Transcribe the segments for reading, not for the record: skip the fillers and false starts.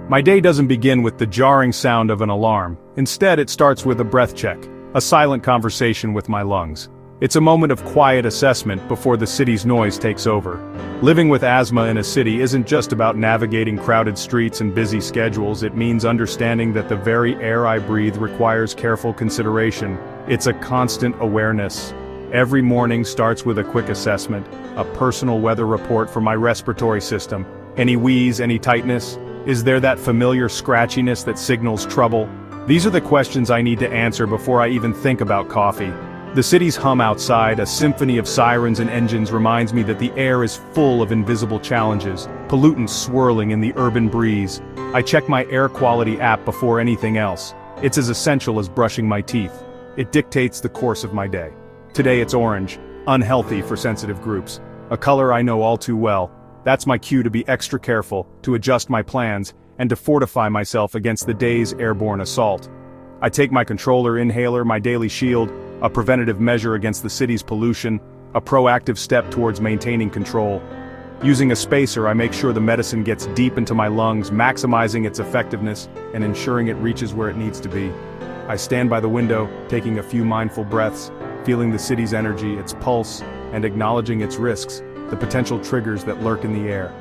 My day doesn't begin with the jarring sound of an alarm. Instead, it starts with a breath check, a silent conversation with my lungs. It's a moment of quiet assessment before the city's noise takes over. Living with asthma in a city isn't just about navigating crowded streets and busy schedules, it means understanding that the very air I breathe requires careful consideration. It's a constant awareness. Every morning starts with a quick assessment, a personal weather report for my respiratory system. Any wheeze, any tightness? Is there that familiar scratchiness that signals trouble? These are the questions I need to answer before I even think about coffee. The city's hum outside, a symphony of sirens and engines, reminds me that the air is full of invisible challenges, pollutants swirling in the urban breeze. I check my air quality app before anything else. It's as essential as brushing my teeth. It dictates the course of my day. Today it's orange, unhealthy for sensitive groups. A color I know all too well. That's my cue to be extra careful, to adjust my plans, and to fortify myself against the day's airborne assault. I take my controller inhaler, my daily shield, a preventative measure against the city's pollution, a proactive step towards maintaining control. Using a spacer, I make sure the medicine gets deep into my lungs, maximizing its effectiveness and ensuring it reaches where it needs to be. I stand by the window, taking a few mindful breaths, feeling the city's energy, its pulse, and acknowledging its risks, the potential triggers that lurk in the air.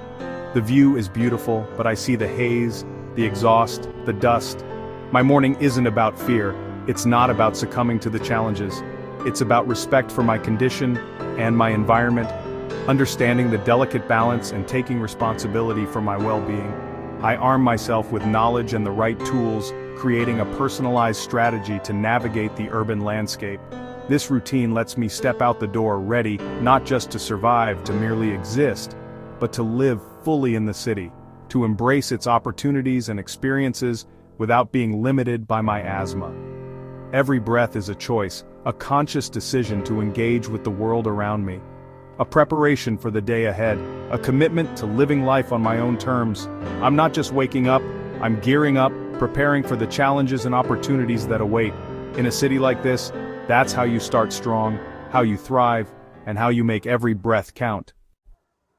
The view is beautiful, but I see the haze, the exhaust, the dust. My morning isn't about fear. It's not about succumbing to the challenges. It's about respect for my condition and my environment, understanding the delicate balance and taking responsibility for my well-being. I arm myself with knowledge and the right tools, creating a personalized strategy to navigate the urban landscape. This routine lets me step out the door ready, not just to survive, to merely exist, but to live fully in the city, to embrace its opportunities and experiences without being limited by my asthma. Every breath is a choice, a conscious decision to engage with the world around me. A preparation for the day ahead, a commitment to living life on my own terms. I'm not just waking up, I'm gearing up, preparing for the challenges and opportunities that await. In a city like this, that's how you start strong, how you thrive, and how you make every breath count.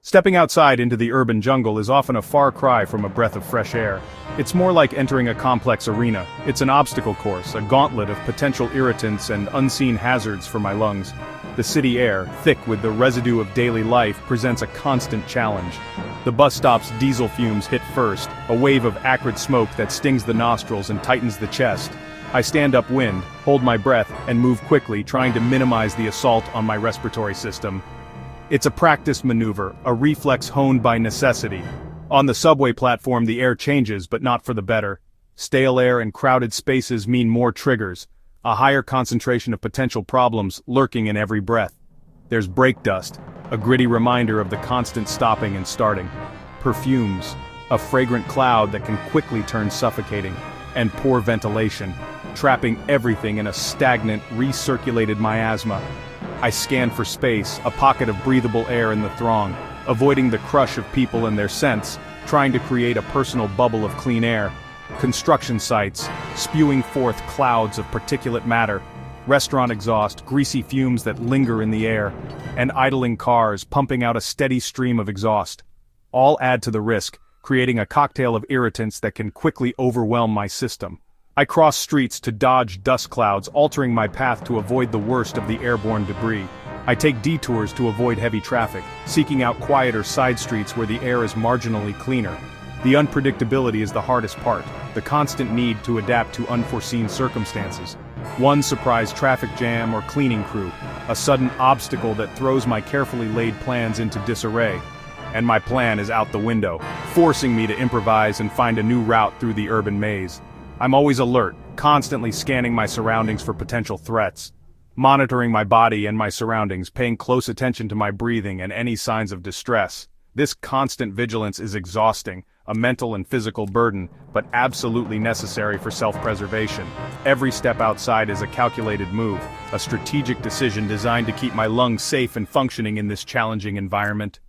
Stepping outside into the urban jungle is often a far cry from a breath of fresh air. It's more like entering a complex arena. It's an obstacle course, a gauntlet of potential irritants and unseen hazards for my lungs. The city air, thick with the residue of daily life, presents a constant challenge. The bus stop's diesel fumes hit first, a wave of acrid smoke that stings the nostrils and tightens the chest. I stand upwind, hold my breath, and move quickly, trying to minimize the assault on my respiratory system. It's a practiced maneuver, a reflex honed by necessity. On the subway platform the air changes, but not for the better. Stale air and crowded spaces mean more triggers, a higher concentration of potential problems lurking in every breath. There's brake dust, a gritty reminder of the constant stopping and starting. Perfumes, a fragrant cloud that can quickly turn suffocating. And poor ventilation, trapping everything in a stagnant, recirculated miasma. I scan for space, a pocket of breathable air in the throng, avoiding the crush of people and their scents, trying to create a personal bubble of clean air. Construction sites, spewing forth clouds of particulate matter, restaurant exhaust, greasy fumes that linger in the air, and idling cars pumping out a steady stream of exhaust. All add to the risk, creating a cocktail of irritants that can quickly overwhelm my system. I cross streets to dodge dust clouds, altering my path to avoid the worst of the airborne debris. I take detours to avoid heavy traffic, seeking out quieter side streets where the air is marginally cleaner. The unpredictability is the hardest part, the constant need to adapt to unforeseen circumstances. One surprise traffic jam or cleaning crew, a sudden obstacle that throws my carefully laid plans into disarray. And my plan is out the window, forcing me to improvise and find a new route through the urban maze. I'm always alert, constantly scanning my surroundings for potential threats. Monitoring my body and my surroundings, paying close attention to my breathing and any signs of distress. This constant vigilance is exhausting, a mental and physical burden, but absolutely necessary for self-preservation. Every step outside is a calculated move, a strategic decision designed to keep my lungs safe and functioning in this challenging environment.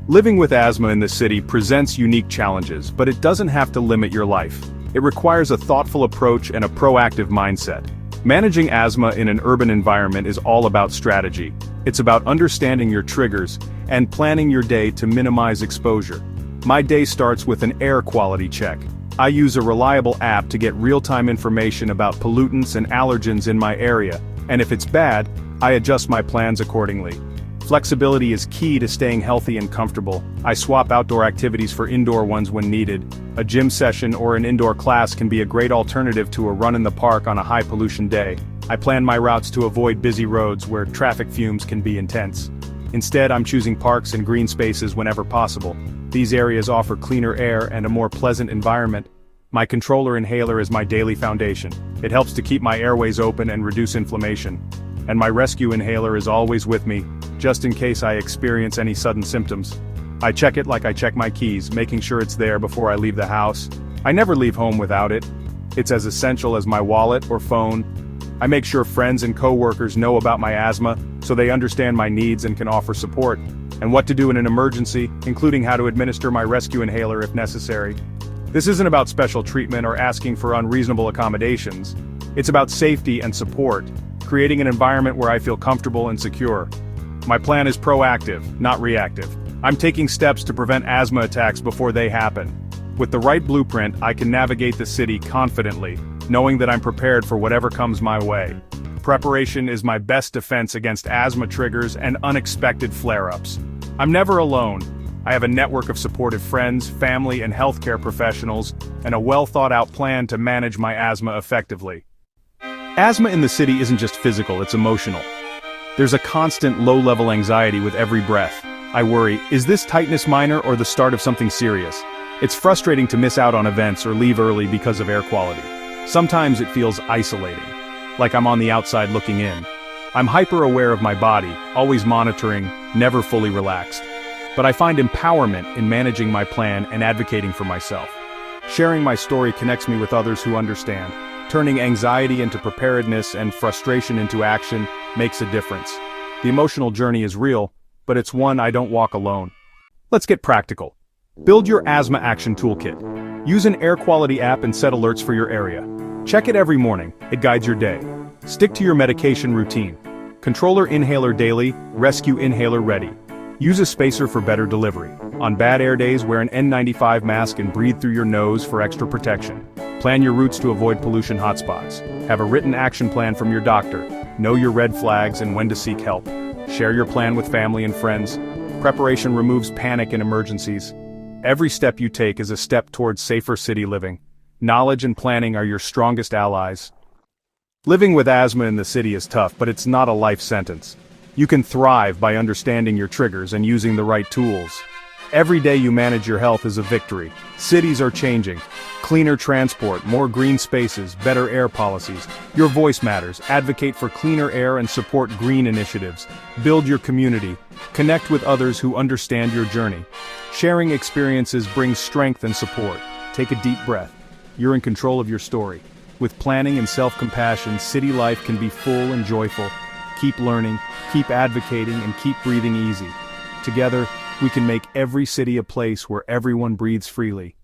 Living with asthma in the city presents unique challenges, but it doesn't have to limit your life. It requires a thoughtful approach and a proactive mindset. Managing asthma in an urban environment is all about strategy. It's about understanding your triggers and planning your day to minimize exposure. My day starts with an air quality check. I use a reliable app to get real-time information about pollutants and allergens in my area, and if it's bad, I adjust my plans accordingly. Flexibility is key to staying healthy and comfortable. I swap outdoor activities for indoor ones when needed. A gym session or an indoor class can be a great alternative to a run in the park on a high-pollution day. I plan my routes to avoid busy roads where traffic fumes can be intense. Instead, I'm choosing parks and green spaces whenever possible. These areas offer cleaner air and a more pleasant environment. My controller inhaler is my daily foundation. It helps to keep my airways open and reduce inflammation. And my rescue inhaler is always with me, just in case I experience any sudden symptoms. I check it like I check my keys, making sure it's there before I leave the house. I never leave home without it. It's as essential as my wallet or phone. I make sure friends and co-workers know about my asthma, so they understand my needs and can offer support, and what to do in an emergency, including how to administer my rescue inhaler if necessary. This isn't about special treatment or asking for unreasonable accommodations. It's about safety and support, creating an environment where I feel comfortable and secure. My plan is proactive, not reactive. I'm taking steps to prevent asthma attacks before they happen. With the right blueprint, I can navigate the city confidently, knowing that I'm prepared for whatever comes my way. Preparation is my best defense against asthma triggers and unexpected flare-ups. I'm never alone. I have a network of supportive friends, family, and healthcare professionals, and a well-thought-out plan to manage my asthma effectively. Asthma in the city isn't just physical, it's emotional. There's a constant low-level anxiety with every breath. I worry, is this tightness minor or the start of something serious? It's frustrating to miss out on events or leave early because of air quality. Sometimes it feels isolating, like I'm on the outside looking in. I'm hyper-aware of my body, always monitoring, never fully relaxed. But I find empowerment in managing my plan and advocating for myself. Sharing my story connects me with others who understand. Turning anxiety into preparedness and frustration into action makes a difference. The emotional journey is real, but it's one I don't walk alone. Let's get practical. Build your asthma action toolkit. Use an air quality app and set alerts for your area. Check it every morning, it guides your day. Stick to your medication routine. Controller inhaler daily, rescue inhaler ready. Use a spacer for better delivery. On bad air days, wear an N95 mask and breathe through your nose for extra protection. Plan your routes to avoid pollution hotspots. Have a written action plan from your doctor. Know your red flags and when to seek help. Share your plan with family and friends. Preparation removes panic in emergencies. Every step you take is a step towards safer city living. Knowledge and planning are your strongest allies. Living with asthma in the city is tough, but it's not a life sentence. You can thrive by understanding your triggers and using the right tools. Every day you manage your health is a victory. Cities are changing. Cleaner transport, more green spaces, better air policies. Your voice matters. Advocate for cleaner air and support green initiatives. Build your community. Connect with others who understand your journey. Sharing experiences brings strength and support. Take a deep breath. You're in control of your story. With planning and self-compassion, city life can be full and joyful. Keep learning, keep advocating, and keep breathing easy. Together, we can make every city a place where everyone breathes freely.